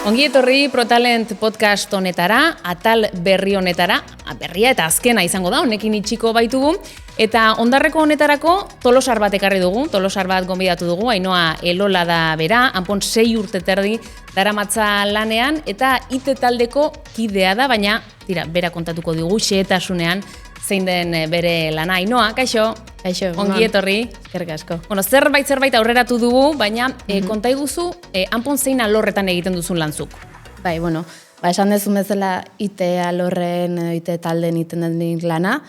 Ongi etorri ProTalent podcast honetara, atal berri honetara, berria eta azkena izango da, honekin itxiko baitugu. Eta ondarreko honetarako tolosar bat ekarri dugu, tolosar bat gonbidatu dugu, Ainhoa Elola da bera, hanpon 6 urte terdi daramatza lanean, eta IT taldeko kidea da, baina bera kontatuko digu, xehetasunean zein den bere lana. Ainhoa, kaixo? Kaixo, ongi etorri. Eskerrik asko. Bueno, zerbait aurreratu dugu, baina konta iguzu, hanpon zein alorretan egiten duzun lanzuk. Bai, esan dezun bezala IT alorren, IT talden iten den lana,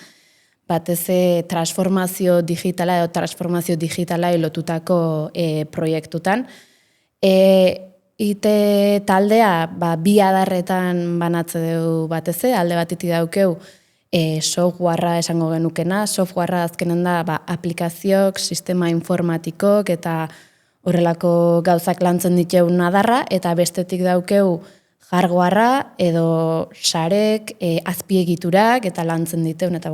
batez transformazio digitala edo transformazio digitala lotutako proiektutan. IT taldea bi adarretan banatze dugu batez, alde batetik daukeu, softwarea esango genukena, softwarea azkenen da aplikazioak, sistema informatikok eta horrelako gauzak lantzen diteun adarra, eta bestetik daukeu hardwarea edo sarek, azpiegiturak eta lantzen diteun, eta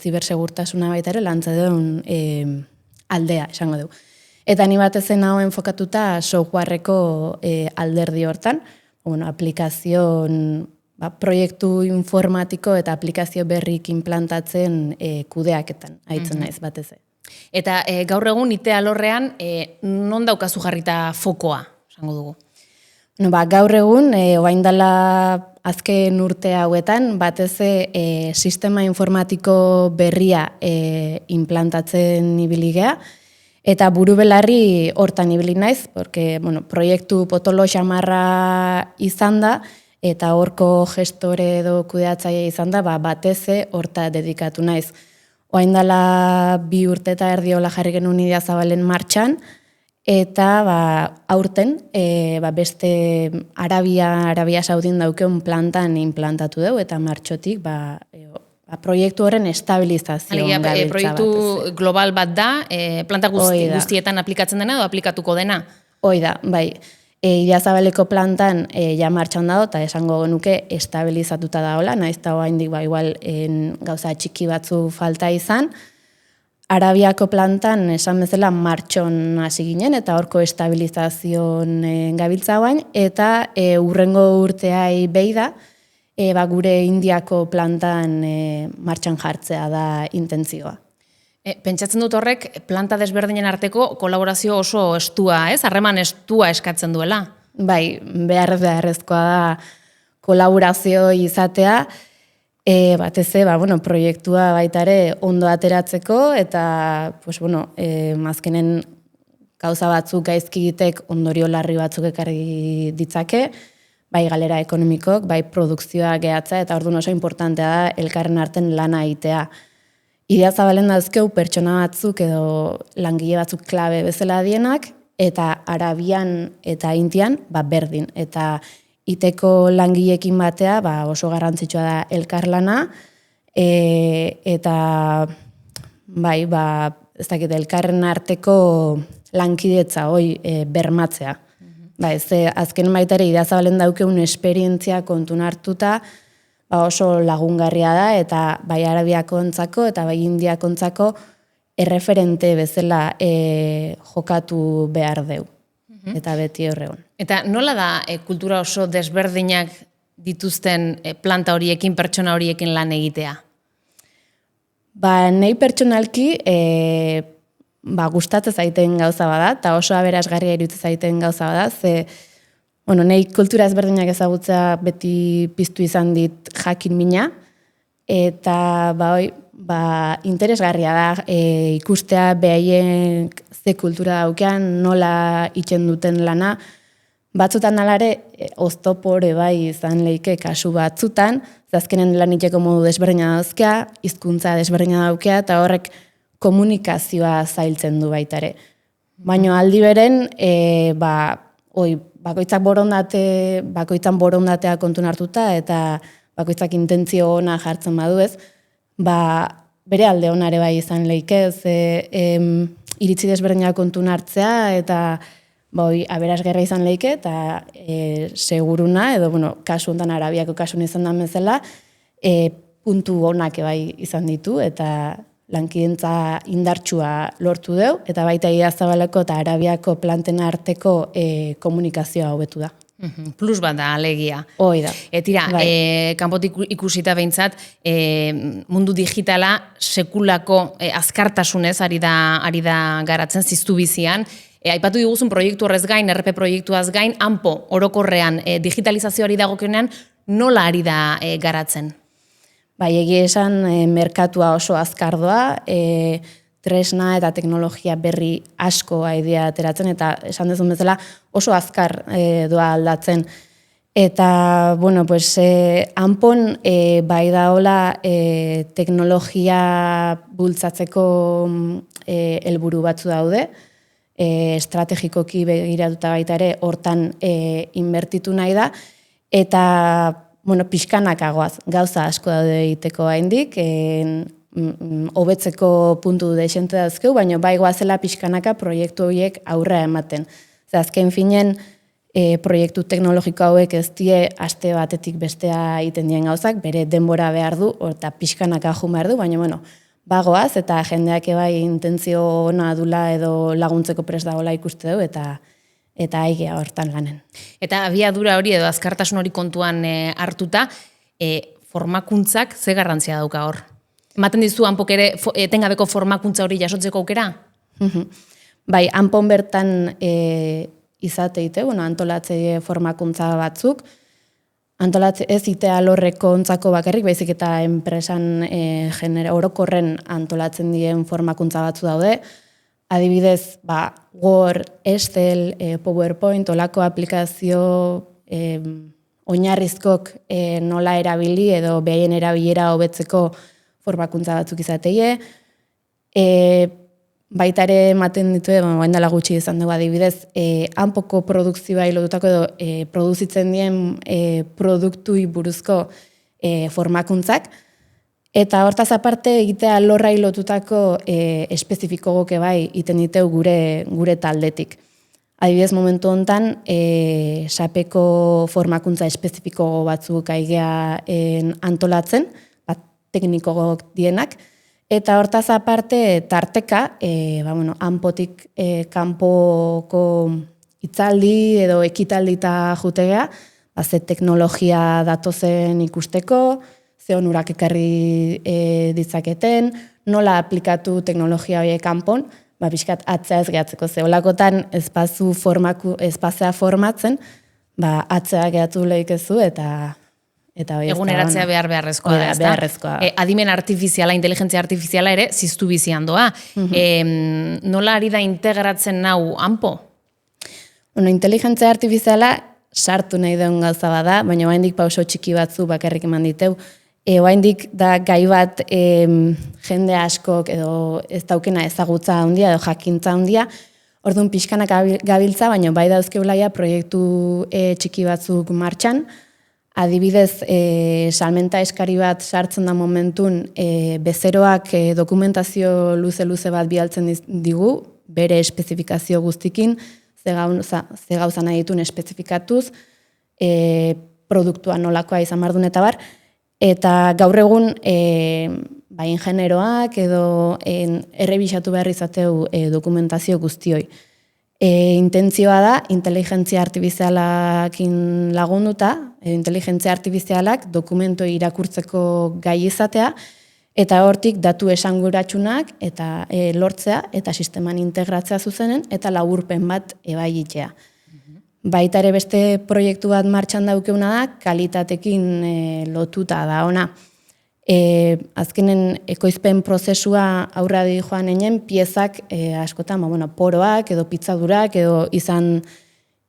zibersegurtasuna baita ere lantzen duen aldea esango dugu. Eta ni batezen hau enfokatuta softwareko alderdi hortan, aplikazion proiektu informatiko eta aplikazio berrik implantatzen kudeaketan, haitzen naiz batez. Eta gaur egun IT alorrean, non daukazu jarrita fokoa, esango dugu? Gaur egun, orain dela azken urte hauetan, batez sistema informatiko berria implantatzen ibili gea, eta buru belarri hortan ibili naiz, porque proiektu potolo xamarra izan da, eta horko gestore edo kudeatzaile izan da, batez horta dedikatu naiz. Orain dela 2 urte eta erdiola jarri genuen Idiazabalen martxan, eta aurten beste Arabia Saudin daukeun plantan implantatu dugu, eta martxotik proiektu horren estabilizazioan gabiltza bat. Proiektu global bat da, planta guztietan aplikatzen dena edo aplikatuko dena? Hoi da, bai. Idiazabaleko plantan ja martxan dago, eta esango genuke estabilizatuta daola, naiz eta oraindik igual gauza txiki batzu falta izan. Arabiako plantan esan bezala martxon hasi ginen, eta horko estabilizazioan gabiltza bain, eta urrengo urteai behi da, gure Indiako plantan martxan jartzea da intentzioa. Pentsatzen dut horrek planta desberdinen arteko kolaborazio oso estua, harreman estua eskatzen duela? Bai, beharrezkoa da kolaborazio izatea, batez proiektua baita ere ondo ateratzeko, eta azkenen gauza batzuk gaizkigitek ondorio larri batzuk ekarri ditzake, bai galera ekonomikok, bai produkzioa gehatza, eta orduan oso importantea da elkarren arten lana egitea. Idiazabalen dauzkeu pertsona batzuk edo langile batzuk klabe bezala dienak, eta Arabian eta Indian berdin. Eta iteko langileekin batea oso garrantzitsua da elkarlana, eta ez dakit elkarren arteko lankidetza bermatzea. Azken baita ere Idiazabalen daukeun esperientzia kontun hartuta, oso lagungarria da, eta bai Arabiakontzako eta bai Indiakontzako erreferente bezala jokatu behar deu. Eta beti horregon. Eta nola da kultura oso desberdinak dituzten planta horiekin, pertsona horiekin lan egitea? Nahi pertsonalki gustatzen zaiten gauza bada, eta oso aberasgarria iruditzen zaiten gauza bada, nahi kultura ezberdinak ezagutzea beti piztu izan dit jakin mina, eta interesgarria da ikustea behaien ze kultura daukean, nola itxen duten lana, batzutan alare oztopore izan leike kasu batzutan, azkenen lan itxeko modu desberdina dauzkea, hizkuntza desberdina daukea, eta horrek komunikazioa zailtzen du baita ere. Baina aldi beren, bakoitzan borondatea kontun hartuta, eta bakoitzak intentzio ona jartzen badu ez, bere alde onare bai izan leikez, iritzi desberdinak kontun hartzea, eta aberasgarria izan leike, eta seguruna, edo kasu honetan Arabiako kasun izan da bezala, puntu onak bai izan ditu, eta lankidentza indartsua lortu deu, eta baita Idiazabaleko eta Arabiako planten arteko komunikazioa hobetu da. Plus bat da, alegia. Hoi da. Tira, kanpotik ikusita behintzat, mundu digitala sekulako azkartasunez ari da garatzen ziztu bizian. Aipatu diguzun proiektu horrez gain, RP proiektuaz gain, hanpo orokorrean digitalizazioari dagokionean nola ari da garatzen? Bai, egia esan merkatua oso azkar doa, tresna eta teknologia berri asko aidea ateratzen, eta esan dezun bezala oso azkar doa aldatzen. Eta, bueno, pues, hanpon bai daola teknologia bultzatzeko helburu batzu daude, estrategikoki begiratuta baita ere hortan inbertitu nahi da, eta, bueno, pixkanakagoaz, gauza asko daude egiteko haindik, hobetzeko puntu desente dauzkeu, baina bai goazela pixkanaka proiektu horiek aurra ematen. Azken finen, proiektu teknologiko hauek ez die aste batetik bestea egiten dien gauzak, bere denbora behar du, eta pixkanaka jun behar du, baina, bueno, bagoaz, eta jendeak bai intentzio ona dula edo laguntzeko prest dagoela ikuste du, eta aigea hortan lanen. Eta abiadura hori edo azkartasun hori kontuan hartuta, formakuntzak ze garrantzia dauka hor? Ematen dizu hanpok ere etengabeko formakuntza hori jasotzeko aukera? Bai, hanpon bertan izate ite, antolatze formakuntza batzuk, antolatze ez ite alorreko ontzako bakarrik, baizik eta enpresan orokorren antolatzen dien formakuntza batzu daude. Adibidez, Word, Excel, PowerPoint, olako aplikazio oinarrizkok nola erabili edo behaien erabilera hobetzeko formakuntza batzuk izateie. Baita ere ematen ditu, baina dela gutxi izan dugu adibidez, hanpoko produkzioa ilotutako edo produzitzen dien produktui buruzko formakuntzak, eta hortaz aparte egitea lorra ilotutako espezifiko goke bai iten diteu gure taldetik. Adibidez momentu hontan, sapeko formakuntza espezifiko batzuk aigea antolatzen, tekniko dienak, eta hortaz aparte tarteka, hanpotik kanpoko hitzaldi edo ekitaldi eta jutegea, ze teknologia datozen ikusteko, ze onurak ekarri ditzaketen, nola aplikatu teknologia horiek kanpon, pixkat atzea ez gehatzeko. Ze holakotan espazea formatzen, atzea gehatu lehikezu eta eguneratzea beharrezkoa da, beharrezkoa. Adimen artifiziala, inteligentzia artifiziala ere ziztu bizian doa. Nola ari da integratzen nau hanpo? Inteligentzia artifiziala sartu nahi duen gauza bada, baina oraindik pauso txiki batzu bakarrik eman diteu. Oraindik da gai bat jende askok edo ez daukena ezagutza handia edo jakintza handia, orduan pixkanak gabiltza, baina bai dauzkeulaia proiektu txiki batzuk martxan. Adibidez, salmenta eskari bat sartzen da momentun, bezeroak dokumentazio luze bat bialtzen digu, bere espezifikazio guztikin, ze gauza nahi ditun espezifikatuz, produktua nolakoa izan bardun eta bar, eta gaur egun ingenieroak edo errebisatu behar izateu dokumentazio guztioi. Intentzioa da, inteligentzia artifizialakin lagunduta, inteligentzia artifizialak dokumentu irakurtzeko gai izatea, eta hortik datu esanguratsunak eta lortzea, eta sisteman integratzea zuzenen, eta laburpen bat ebaiitea. Baita ere beste proiektu bat martxan daukeuna da, kalitatekin lotuta da ona. Azkenen ekoizpen prozesua aurra di joan enen, piezak askotan poroak edo pitzadurak edo izan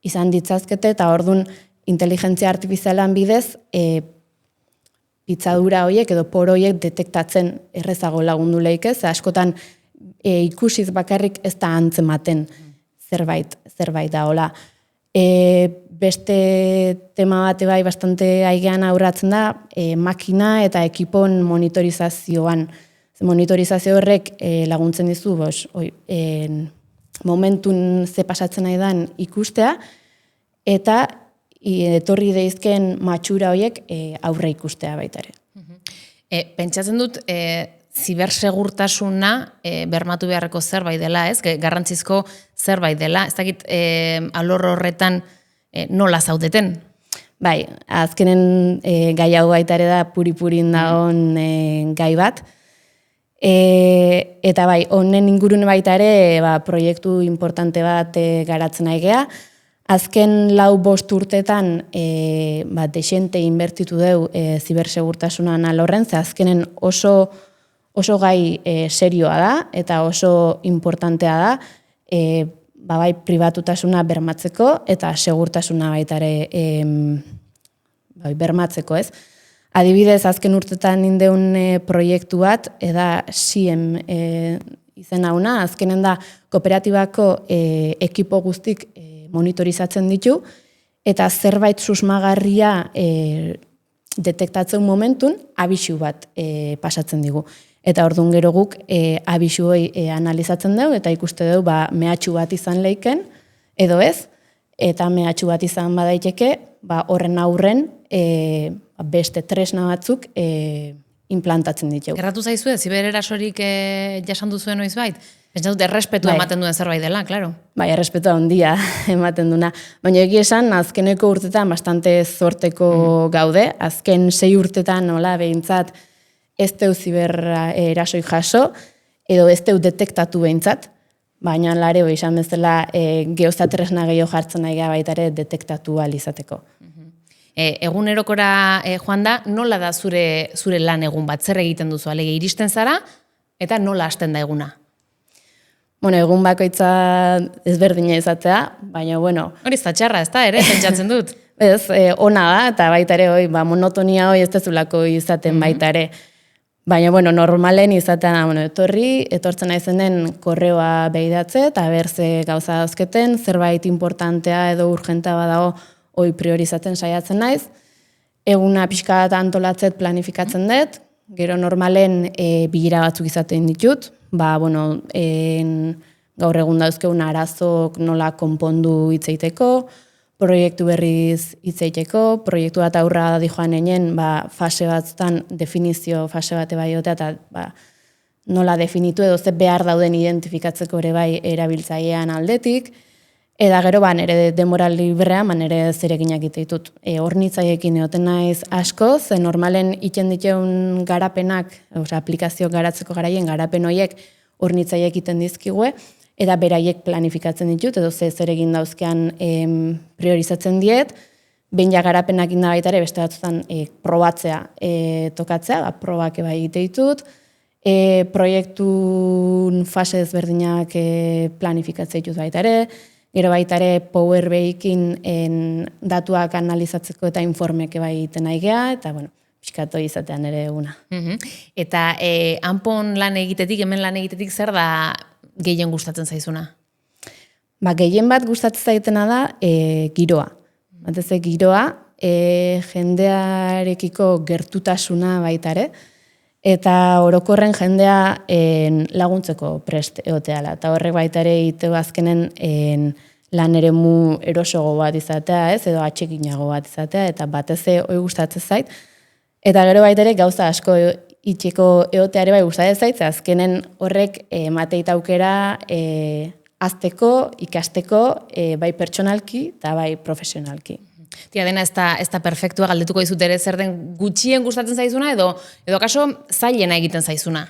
ditzazkete, eta orduan inteligentzia artifizialan bidez pitzadura horiek edo poro horiek detektatzen errezago lagundu lehikez, askotan ikusiz bakarrik ez da antzematen zerbait da hola. Beste tema bate bai bastante aigean aurratzen da, makina eta ekipon monitorizazioan. Monitorizazio horrek laguntzen dizu, momentun ze pasatzen nahi dan ikustea, eta etorri deizken matxura horiek aurre ikustea baita ere. Pentsatzen dut, zibersegurtasuna bermatu beharreko zerbait dela, ez? Garrantzizko zerbait dela. Ez dakit alor horretan nola zaudeten? Bai, azkenen gai hau baita ere da puri-purin dagoen gai bat. Eta bai, honen ingurune baita ere proiektu importante bat garatzen nahi gea. Azken 4-5 urtetan desente inbertitu deu zibersegurtasunan alorren, ze azkenen oso gai serioa da eta oso importantea da, bai pribatutasuna bermatzeko eta segurtasuna baita ere bermatzeko, ez? Adibidez, azken urtetan indeun proiektu bat, eda SIEM izen hauna, azkenen da kooperatibako ekipo guztik monitorizatzen ditu, eta zerbait susmagarria detektatzen momentun, abisu bat pasatzen digu. Eta orduan gero guk abisu hori analizatzen dugu, eta ikuste dugu mehatxu bat izan leiken, edo ez, eta mehatxu bat izan badaiteke, horren aurren beste tresna batzuk implantatzen ditugu. Gerratu zaizu, zibererasorik jasan duzuen noiz bait? Pentsa dut, errespetu ematen duen zerbait dela, klaro. Bai, errespetu handia ematen duna. Baina egia esan, azkeneko urtetan bastante zorteko gaude. Azken 6 urtetan, nola, behintzat, ez deu zibererasoi jaso, edo ez deu detektatu behintzat, baina lareo izan bezala geozatresna gehiago jartzen nahi baita ere detektatu izateko. Egunerokora joan da, nola da zure lan egun bat, zer egiten duzu, alege iristen zara, eta nola hasten da eguna? Bueno, egun bakoitza ezberdina izatea, baina, bueno... Hori ez da txarra, ez da, ere, pentsatzen dut. Ez, ona da, eta baita ere, monotonia hori ez dezulako izaten baita ere. Baina, bueno, normalen izatea, etortzen naizenen korreoa behidatze, eta berze gauza dauzketen, zerbait importantea edo urgenta badago hoi priorizatzen saiatzen naiz. Eguna pixka bat antolatzet planifikatzen dut, gero normalen bilera batzuk izaten ditut, gaur egun dauzkeun arazok nola konpondu hitzeiteko, proiektu berriz hitzeiteko, proiektu bat aurra dijoan enen, fase batzutan definizio fase bate bai otea, eta nola definitu edo ze behar dauden identifikatzeko ere bai erabiltzailean aldetik, eta gero nire denbora librean nire zereginak iteitut. Hornitzaiekin egoten naiz asko, ze normalen iten diteun garapenak, aplikazio garatzeko garaien garapen horiek hornitzaiek iten dizkigue, eta beraiek planifikatzen ditut, edo zer egin dauzkean priorizatzen diet, behin ja garapenak inda baita ere, beste batzutan probatzea tokatzea, probak eba egite ditut, proiektun fase ezberdinak planifikatzea ditut baita ere, gero baita ere Power BI-kin datuak analizatzeko eta informek eba egiten aigea, eta pixkatu izatean ere eguna. Eta hanpon lan egitetik, hemen lan egitetik, zer da gehien gustatzen zaizuna? Gehien bat gustatzen zaitena da giroa. Batez giroa, jendearekiko gertutasuna baita ere, eta orokorren jendea laguntzeko prest egoteala. Eta horrek baita ere iteo azkenen lan eremu erosogo bat izatea, ez, edo atxekinago bat izatea, eta batez hori gustatzen zait. Eta gero baita ere gauza asko itxeko egoteare bai gustatzen zait, azkenen horrek mateit aukera azteko, ikasteko, bai pertsonalki eta bai profesionalki. Tia, dena ez da perfektua, galdetuko dizut ere zer den gutxien gustatzen zaizuna edo kaso zailena egiten zaizuna?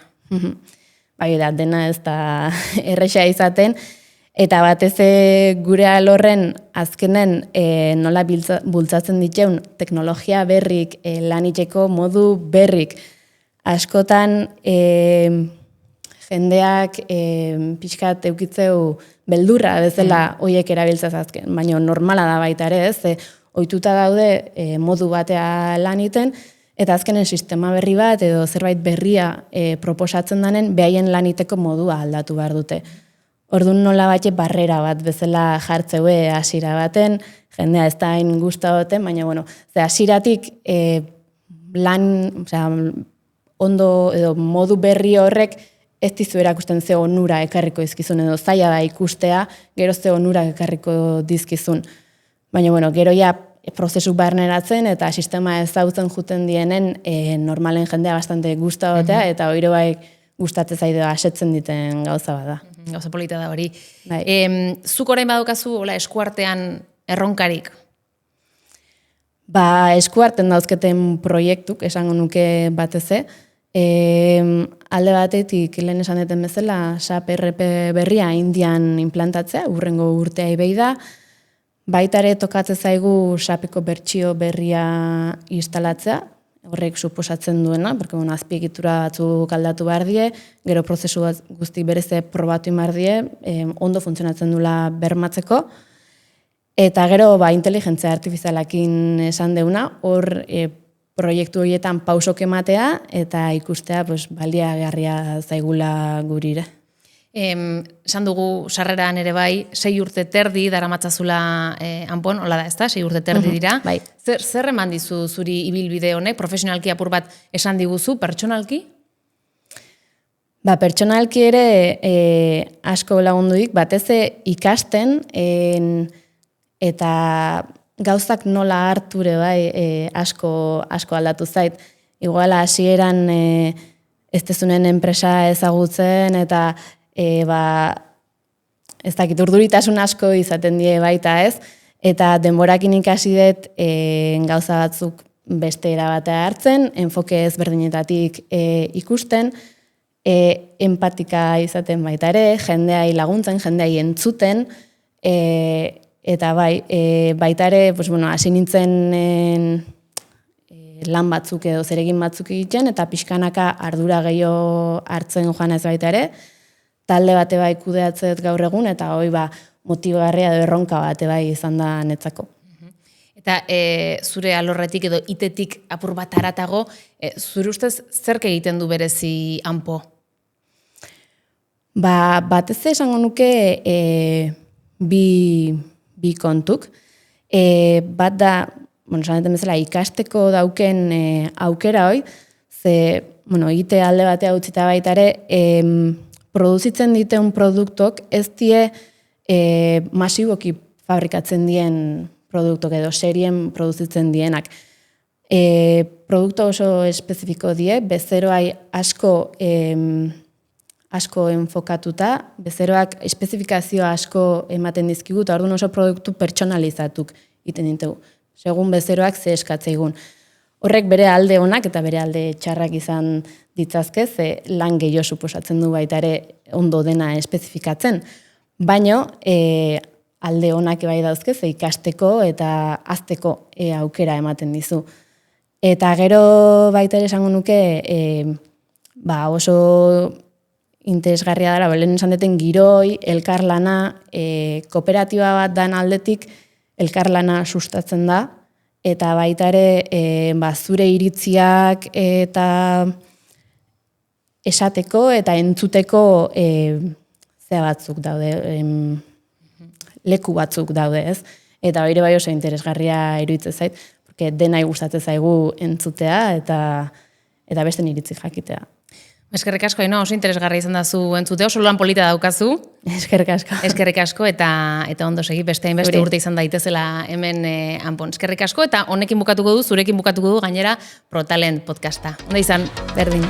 Bai, dena ez da erresa izaten, eta batez gure alorren azkenen nola bultzatzen ditzeun teknologia berrik, laniteko modu berrik. Askotan jendeak pixkat eukitzeu beldurra bezala hoiek erabiltzaz azken, baina normala da baita ere, ez? Ohituta daude modu batea lan iten, eta azkenen sistema berri bat edo zerbait berria proposatzen danen behaien laniteko modua aldatu behar dute. Orduan nola batxe barrera bat bezala jartzeue hasiera baten, jendea ez da hain gustatzen, baina hasieratik lan, ondo edo modu berri horrek ez dizu erakusten ze onura ekarriko dizkizun edo zaila da ikustea, gero ze onura ekarriko dizkizun. Baina, gero ja prozesu barneratzen eta sistema ezagutzen juten dienen normalen jendea bastante gustatzea eta hori bai gustatzen zaidea asetzen diten gauza bada. Gauza polita da hori. Zuk orain badukazu eskuartean erronkarik, Esku hartzen dauzketen proiektuk, esango nuke bateze. Alde batetik, lehen esan deten bezala, SAP ERP berria Indian implantatzea, urrengo urtea ibei da. Baitare tokatzen zaigu SAPeko bertsio berria instalatzea, horrek suposatzen duena, porque azpiegitura batzuk aldatu behar die, gero prozesu guzti bereze probatu behar die, ondo funtzionatzen dula bermatzeko. Eta gero, inteligentzia artifizialakin esan deuna, hor proiektu horietan pausok ematea eta ikustea baliagarria zaigula gurire. Esan dugu sarreran ere bai, 6 urte terdi daramatzazula Anpon, hola da, ezta? 6 urte terdi dira. Bai. Zer eman dizu zuri ibilbide honek, profesionalki apur bat esan diguzu, pertsonalki? Pertsonalki ere asko lagunduik, batez ikasten eta gauzak nola harture asko aldatu zait. Iguala hasieran ez dezunen enpresa ezagutzen eta ez dakit urduritasun asko izaten die baita ez. Eta denborakin ikasi dut gauza batzuk beste erabatea hartzen, enfoke ezberdinetatik ikusten, empatika izaten baita ere, jendeai laguntzen, jendeai entzuten, eta baita ere, hasi nintzen lan batzuk edo zeregin batzuk egiten, eta pixkanaka ardura gehiago hartzen joan ez baita ere, talde bate kudeatzet gaur egun, eta motibagarria edo erronka bate izan da netzako. Eta zure alorretik edo itetik apur bat haratago, zure ustez zerk egiten du berezi Anpo? Batez esango nuke bi kontuk. Bat da, esan bezala, ikasteko dauken aukera hoi, ze, egite alde batea utzita baita ere, produzitzen diteun produktok ez die masiboki fabrikatzen dien produktok edo serien produzitzen dienak. Produkto oso espezifiko die, bezeroai asko enfokatuta, bezeroak espezifikazio asko ematen dizkigu, eta orduan oso produktu pertsonalizatuk iten ditugu. Segun bezeroak ze eskatzeigun. Horrek bere alde onak eta bere alde txarrak izan ditzazke, ze lan gehiago suposatzen du baita ere ondo dena espezifikatzen. Baina alde onak bai dauzke, ze ikasteko eta azteko aukera ematen dizu. Eta gero baita ere esango nuke oso interesgarria dara, lehen esan deten giroi, elkarlana, kooperatiba bat dan aldetik elkarlana sustatzen da, eta baita ere zure iritziak eta esateko eta entzuteko zea batzuk daude, leku batzuk daude, ez? Eta hori bai oso interesgarria iruditzen zait, porque denai gustatzen zaigu entzutea eta beste iritzi jakitea. Eskerrik asko, oso interesgarria izan da zu entzute, oso lan polita daukazu. Eskerrik asko. Eskerrik asko eta ondo segi beste hainbeste urte izan daitezela hemen Anpon. Eskerrik asko eta honekin bukatuko du, zurekin bukatuko du gainera ProTalent podcasta. Ondo izan, berdin.